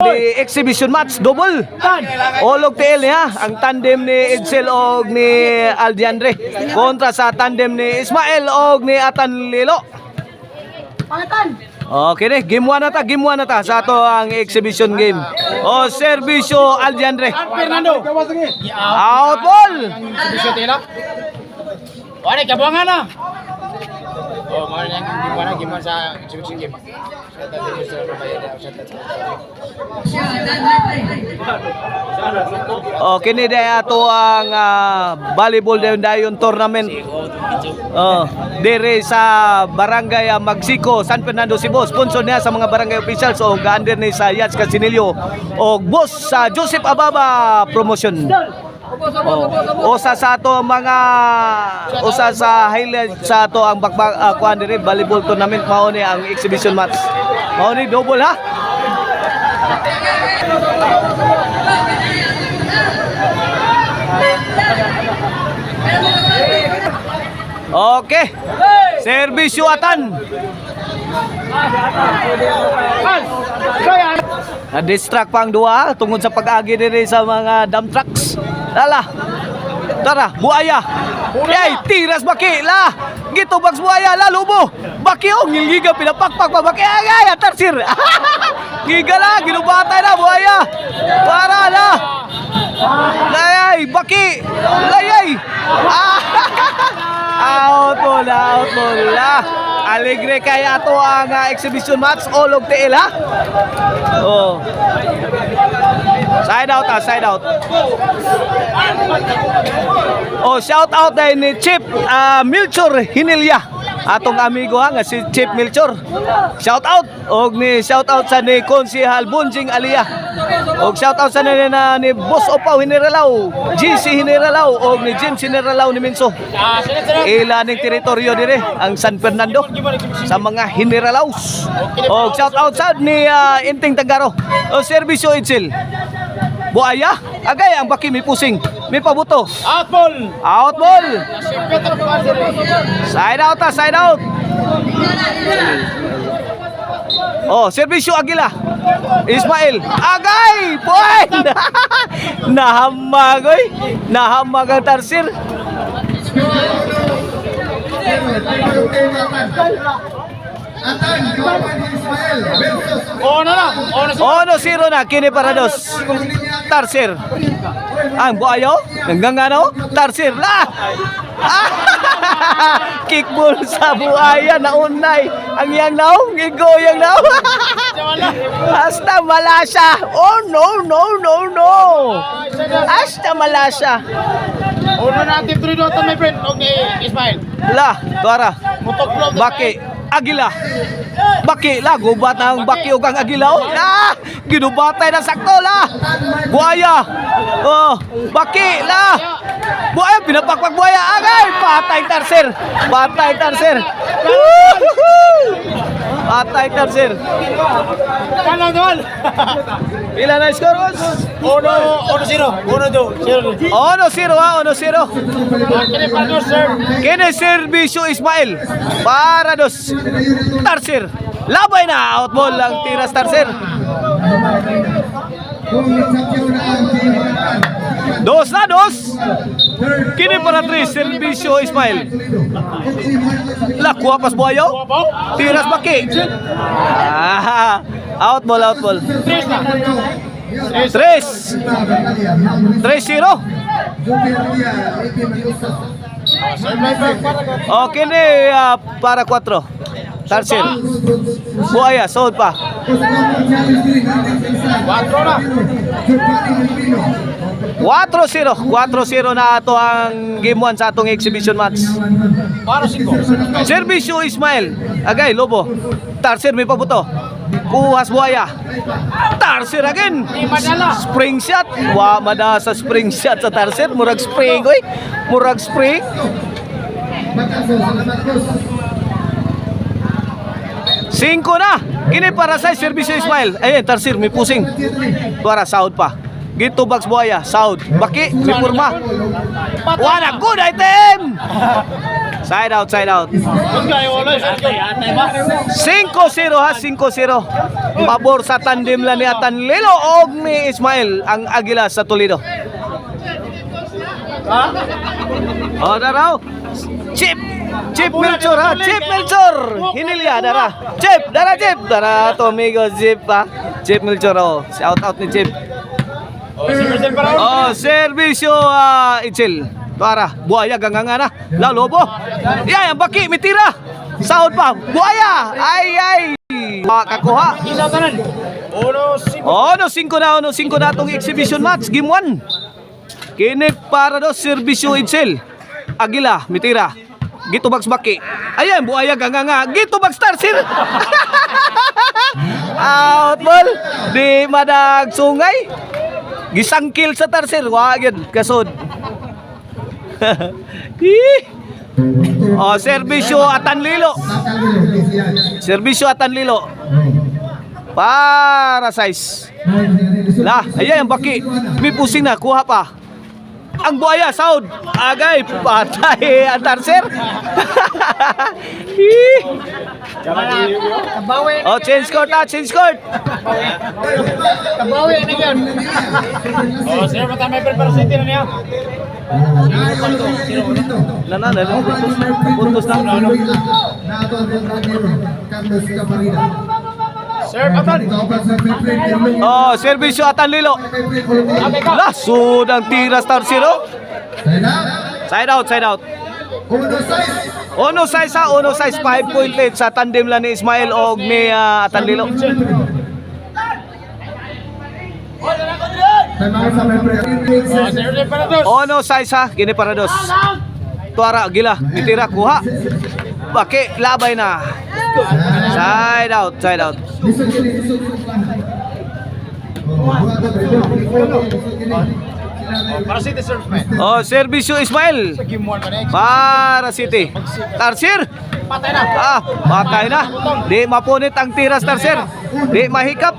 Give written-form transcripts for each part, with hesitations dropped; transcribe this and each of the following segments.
di exhibition match double. Olog TL niya ang tandem ni Edsel og ni Aldiandre kontra sa tandem ni Ismael og ni Atan Lilo. Okay ni, game 1 na ta sa ato ang exhibition game. O servisyo Aldiandre. Fernando. Out ball. Servisyo tila. Wala kabuangan na. Oh, mana yang gimana sa exhibition game. Okay ni day ato ang volleyball dayon tournament. Dire sa Barangay Magsico, San Fernando, Cebu. Sponsor niya sa mga barangay officials o ga-under ni sa Yats Casinillo o boss sa Joseph Ababa Promotion. Usa sa ato mga usa sa highlight sa ato ang kuan dire volleyball tournament mao ni ang exhibition match. Mao ni double ha. Okay. Servisyo Atan. Na-distract pang duha tungod sa pag-agi diri sa mga dump trucks. Lala. Tara, buaya. Yay, tiras baki la. Gitubags buaya la lubo. Baki oh, ngilgiga pinapakpak pa baki. Ay, tarsir. Giga la, ginubatay na buaya. Para la. Layay, baki. Layay. Out bola. Alegre kaya ato ang exhibition match Olog TL ha. Oh. Side out. Oh, shout out dahil ni Chief Milchor Hinilya. Atong amigo ha nga si Chief Milchor. Shout out og ni shout out sa ni Konsehal Bunjing Alia. Og shout out sa ni Boss Opaw Hiniralaw, GC Hiniralaw og ni James Hiniralaw ni Minso. Ila ning teritoryo dire ang San Fernando sa mga Hiniralaws. Og shout out sa ni Inting Tagaro. O servisyo Edsel. Buaya, agay ang baki may pusing, may pabuto. Out ball. Side out. Oh, servisyo Agila. Ismael, agay, point. Nahamag ang tarsir. Ono zero na kini para dos. Tarsir. Ang buayo, nanggangano, tarsir la. Kickball sa buaya na unay. Ang yang naong, gigoyang naong. Hasta Malasya. Oh no. Hasta Malasya. Uno na team 3 dito my friend. Okay, Ismail. La, tuara. Mutok Baki. Agila. Baki la, gubat ang baki o kang Agila. Ginubatay na sakto la. Buaya. Oh, baki la. Buaya, pinapakpak buaya. Agay, patay tarsir. Kanan doon. Ilan na score, boss? 1-0. 1-0. Kini para dos, sir. Kini servisyo Ismael. Para dos. Tarsir. Labay na. Out ball ang tiras Tarsir. 2-2. Kini para 3. Servisyo Ismail. Lakwa pas buayo. Tiras baki. Out ball. 3-0. Okay ni para 4. Tarsir. Buaya, sold pa. 4 na. 4-0 na ato ang game 1 sa atong exhibition match. Para 5. Servisyo Ismail. Agay, lobo. Tarsir may pabuto. Kuhas buaya. Tarsir again. Spring shot. Mada sa spring shot sa Tarsir. Murag spring, oy. Murag spring. Singko na. Kini para sa servisyo Ismail. Ayun, Tarsir may pusing. Para sahod pa. Gitubags buaya, South. Baki, Ripurma. Wala, good item! Side out, side out. 5-0 ha, 5-0. Pabor sa tandem lang ni Atan Lilo o ni Ismael ang Agila sa Toledo. O, daraw. Chip Melchor ha, Chip Melchor. Hinilya, dara. Chip, dara to amigo, Chip ha. Chip Melchor, oh. Shout out ni Chip. Oh, servisyo Itzel. Para, buaya ganganga na. La lobo. Yan, ang baki, mitira. Sahod pa, buaya. Ay. Makakuha. Ono 5 na itong exhibition match, game 1. Kinik para do, servisyo Itzel. Agila, mitira. Gitubags baki. Ayan, buaya ganganga. Gitubags Tarsir. Out ball. Di madag sungay. Gisangkil sa Tarsir. Wagin, kasod. Oh, servisyo Atan Lilo. Servisyo Atan Lilo. Para size. Lah, ayan ang baki. May pusing na, kuha pa. Ang buaya, sound. Agay, patay ang Tarsir. Oh, change court na, change court. Kabawi na yun. Oh, sir, mata may preparasyon na niya. Puntos na. Sir, Atan. Oh, servisyo Atan Lilo. Lasud ang tira Star Zero. Side out. Ono size 5 point lead sa tandem lang ni Ismael og ni Atan Lilo. Ono size ha, gini para dos. Tuara gila, ditira kuha. Baki labay na. Side out. Para City Surfman. Oh, servisyo Ismael. Game 1 pa next. Para City. Tarsir. Patay na. Patay na. Di mapunit ang tiras Tarsir. Di mahikap.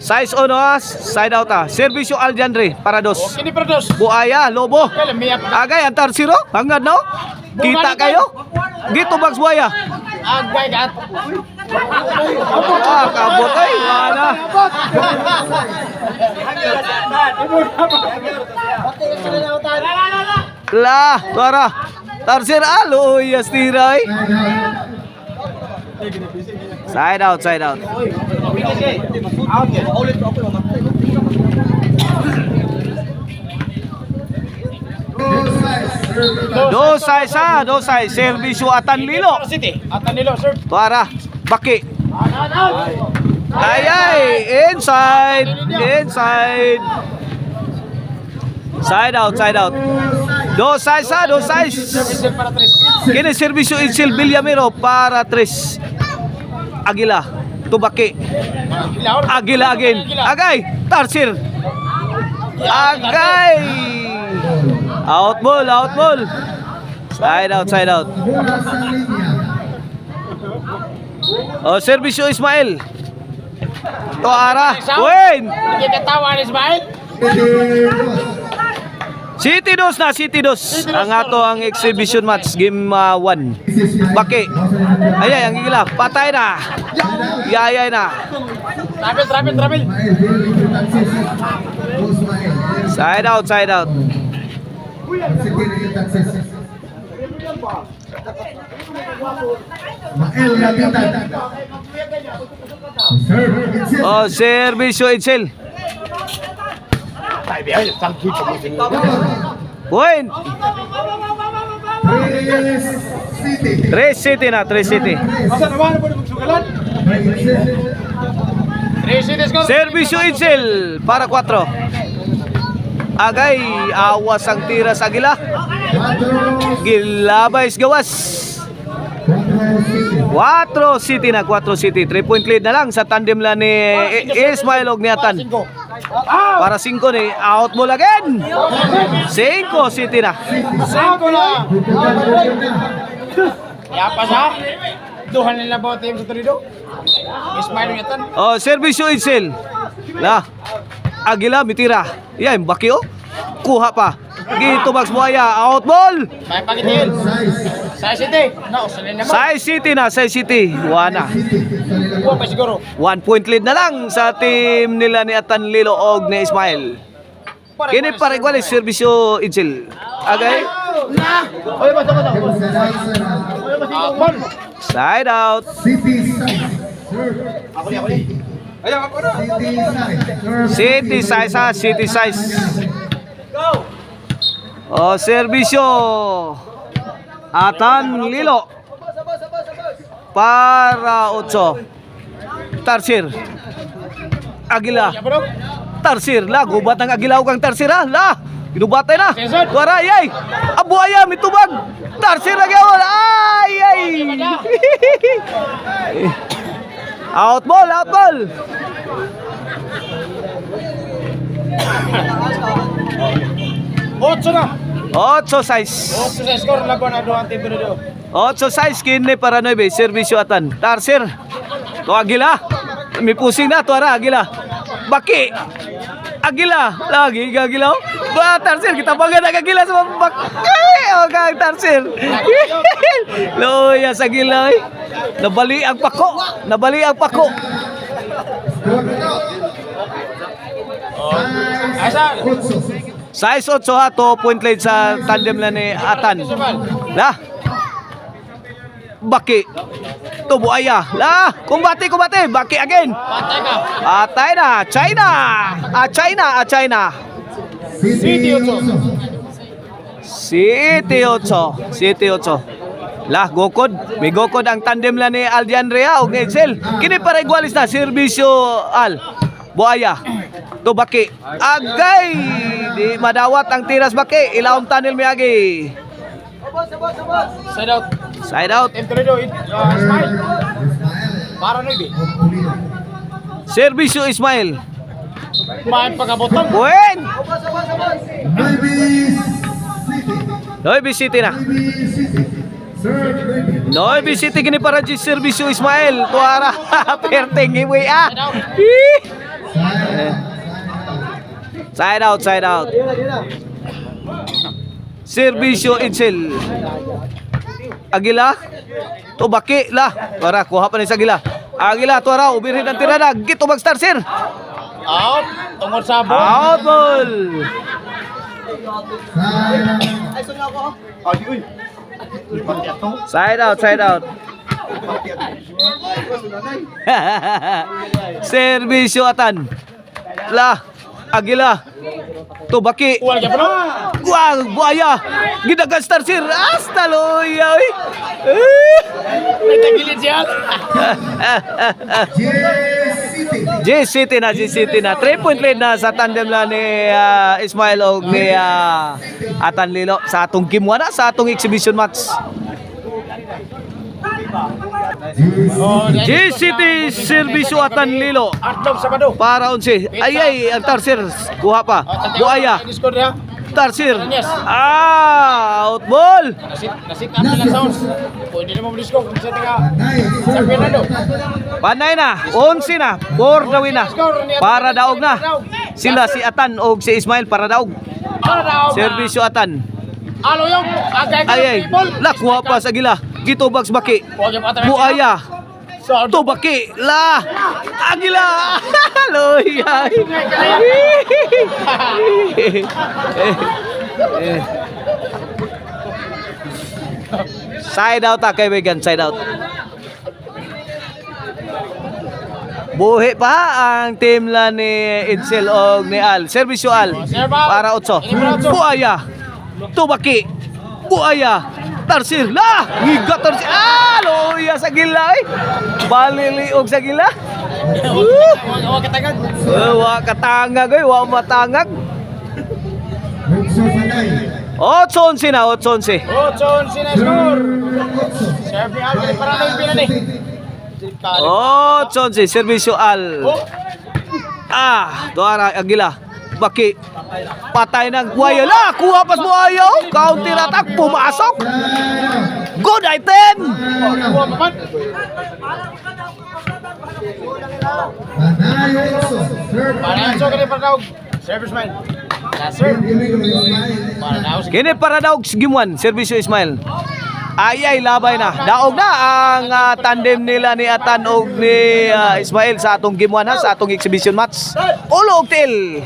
Size ono side out Servisyo Aljandre para dos. Kini para dos. Buaya, lobo. Kalamiyak. Agay ang Tarsiro. Hangad no? Kita kayo? Gitubags buaya. Agay gat. Kabot ay. Wala. Tuara. Tarsir aloy astiray. Side out. Dosay. Servisyo Atan Lilo. Para City. Atan Lilo, sir. Tuara. Baki. Ay. Inside. Side out. Dosay. Service para 3. Kini servisyo Itzel Villamero para 3. Agila. Tubaki. Agila again. Agay. Tarsir. Agay. Out ball. Side out. Oh, servisyo Ismael. Tuara. Win. Hindi katawa ni Ismael. City dos. Ang ato ang exhibition match game 1. Baki. Ayay ang gila. Patay na. Yayay na. Travel. Side out. Oh, servisyo Itzel. Win. 3 City. Servisyo Itzel para 4. Agay, awas ang tira sa Agila. Gilabays gawas. 4 City. 3 point lead na lang sa tandem lang ni Ismael og ni Atan. Para 5 ni out mo again. 5 City na. 5 na. Yapa sa. Duhan nila ba team sa Toledo? Ismail ng Atan. Oh, servisyo Itzel. La. Agila mitira. Yan, baki oh. Kuha pa. Gitubags buaya. Out ball. May pagitil. Sa City. No, salin naman. Sai City na, Sai City. Wana. Kuha pa siguro. 1 point lead na lang sa team nila ni Atan Lilo og ni Ismail. Kini pare igual serbisyo Itzel. Agay. Oy, basta ka daw. Side out. City size ha, City size. Oh, serbisyo. Atan Lilo. Para 8. Tarsir. Agila. Tarsir la, gubat ng Agilaw kang Tarsir ha. La, ginubatay na. Tuara, yay. Abuaya, mitubag. Tarsir lagi awal. Ay, ay. Out ball, out ball. Otso na. 8 size. Otso sa score lago na do ang team do. 8 size kini para 9. Servisyo Atan. Tarsir. To Agila. May pusing na, tuara, Agila. Baki. Agila. Lagi Agila. Ba, Tarsir, kita bangga na Agila sa mga o kang Tarsir. Loya sa Agila. Nabali ang pako. Nabali ang pako. Asa. Size 8 ha, 2 point lead sa tandem na ni Atan. La. Baki. To buaya. La, kumbati. Baki again. Patay ka. Atay na, China. China. City Otso. City 8. Lah, gokod. May gokod ang tandem la ni Aldian Rea o Edsel. Kini para igualis na, serbisyo Al. Buaya. To Baki. Agay. Di madawat ang tiras Baki. Ilawang tunnel may agi. Side out. Side out. Team Toledo. Smile. Para na ibi. Serbisyo Ismail. May pagkabotong. Buen. Noy City na. Noy City gini para di serbisyo Ismail. Tuara. Perteng iwi ah. Side out. Serbisyo Itzel. Agila. To Baki lah. Tuara kuha pa ni sa Agila. Agila tuara ubirin ang tirada. Gito mag Tarsir. Out. Tungod sa ball. Out ball. Side out. Serbisyo Atan. La, Agila. To Baki. Wala ka pa no? Guang buaya. Gidagan Tarsir. Hasta loya. Nagtagilid siya. J City na. 3 point lead na sa tandem na ni Ismail og ni Atan Lilo sa atong game 1 na sa atong exhibition match. J City serbisyo Atan Lilo Atlog Sabado. para 11. Ay ang Tarsir kuha pa. Buaya. Discord niya. Tarsir. Out ball. Nasit natin lang sounds. Kung hindi naman disco, kung sa tinga sa Fernando. Panay na. 11 na. 4 dawin na. Para daog na. Sila si Atan og si Ismail para daog. Para daw. Serbisyo Atan. Alo yung agay ka Ay. Lakuha pa sa Gila. Gito bags Baki. Buaya. To Baki. La. Agila. Loy. Side out kaibigan. Side out. Buhi pa ang team la ni Edsel og ni Al. Serbisyo Al. Para 8. Buaya. To Baki. Buaya. Tarsir. La. Giga Tarsir. Loya sa Gila. Baliliog sa Gila. Huwag katagad. Wa katangag. Wa matangag. 8-11 na. 8-11. Otson sinascore. Serve Al. Para na yung pinan eh. 8-11. Serbisyo Al. Tuara Agila. Baki. Patay ng buaya. La. Kuha pas buaya. Counter attack. Pumasok. Good item. Para so kini para daw. Service man. Last serve. Para daw. Kini para daog gimuan, Servisyo Ismail. Ayay labay na. Daog na ang tandem nila ni Atan og ni Ismail sa atong gimuan ha, sa atong exhibition match. Ulo og til.